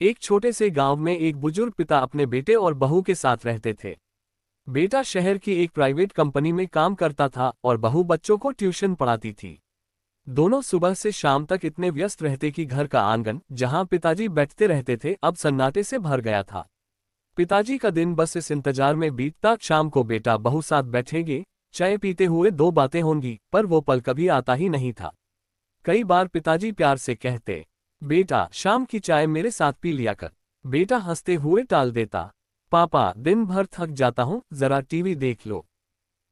एक छोटे से गांव में एक बुजुर्ग पिता अपने बेटे और बहू के साथ रहते थे। बेटा शहर की एक प्राइवेट कंपनी में काम करता था और बहू बच्चों को ट्यूशन पढ़ाती थी। दोनों सुबह से शाम तक इतने व्यस्त रहते कि घर का आंगन, जहां पिताजी बैठते रहते थे, अब सन्नाटे से भर गया था। पिताजी का दिन बस इस इंतजार में बीतता, शाम को बेटा बहू साथ बैठेंगे, चाय पीते हुए दो बातें होंगी, पर वो पल कभी आता ही नहीं था। कई बार पिताजी प्यार से कहते, बेटा शाम की चाय मेरे साथ पी लिया कर। बेटा हंसते हुए टाल देता, पापा दिन भर थक जाता हूँ, जरा टीवी देख लो।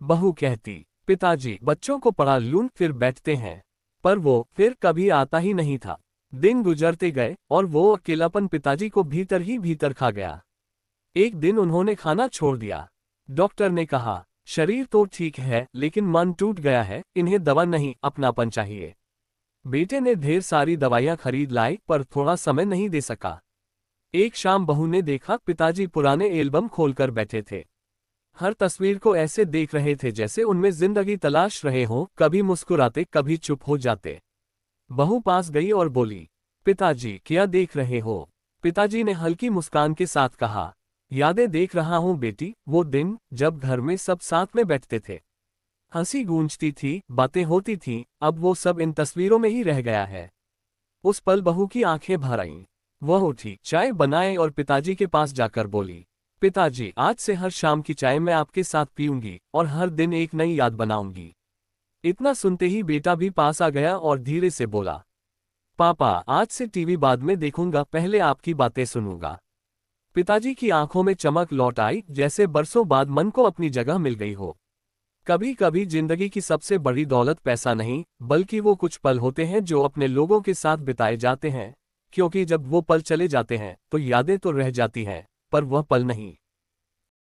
बहू कहती, पिताजी बच्चों को पढ़ा लूं फिर बैठते हैं। पर वो फिर कभी आता ही नहीं था। दिन गुजरते गए और वो अकेलापन पिताजी को भीतर ही भीतर खा गया। एक दिन उन्होंने खाना छोड़ दिया। डॉक्टर ने कहा, शरीर तो ठीक है लेकिन मन टूट गया है, इन्हें दवा नहीं अपनापन चाहिए। बेटे ने ढेर सारी दवाइयां खरीद लाई पर थोड़ा समय नहीं दे सका। एक शाम बहू ने देखा पिताजी पुराने एल्बम खोलकर बैठे थे। हर तस्वीर को ऐसे देख रहे थे जैसे उनमें जिंदगी तलाश रहे हों, कभी मुस्कुराते कभी चुप हो जाते। बहू पास गई और बोली, पिताजी क्या देख रहे हो? पिताजी ने हल्की मुस्कान के साथ कहा, यादें देख रहा हूं बेटी, वो दिन जब घर में सब साथ में बैठते थे। हंसी गूंजती थी, बातें होती थीं, अब वो सब इन तस्वीरों में ही रह गया है। उस पल बहू की आंखें भर आईं। वह उठी, चाय बनाए और पिताजी के पास जाकर बोली, पिताजी आज से हर शाम की चाय मैं आपके साथ पीऊंगी और हर दिन एक नई याद बनाऊंगी। इतना सुनते ही बेटा भी पास आ गया और धीरे से बोला, पापा आज से टीवी बाद में देखूंगा, पहले आपकी बातें सुनूंगा। पिताजी की आंखों में चमक लौट आई, जैसे बरसों बाद मन को अपनी जगह मिल गई हो। कभी कभी जिंदगी की सबसे बड़ी दौलत पैसा नहीं, बल्कि वो कुछ पल होते हैं जो अपने लोगों के साथ बिताए जाते हैं, क्योंकि जब वो पल चले जाते हैं तो यादें तो रह जाती हैं, पर वह पल नहीं।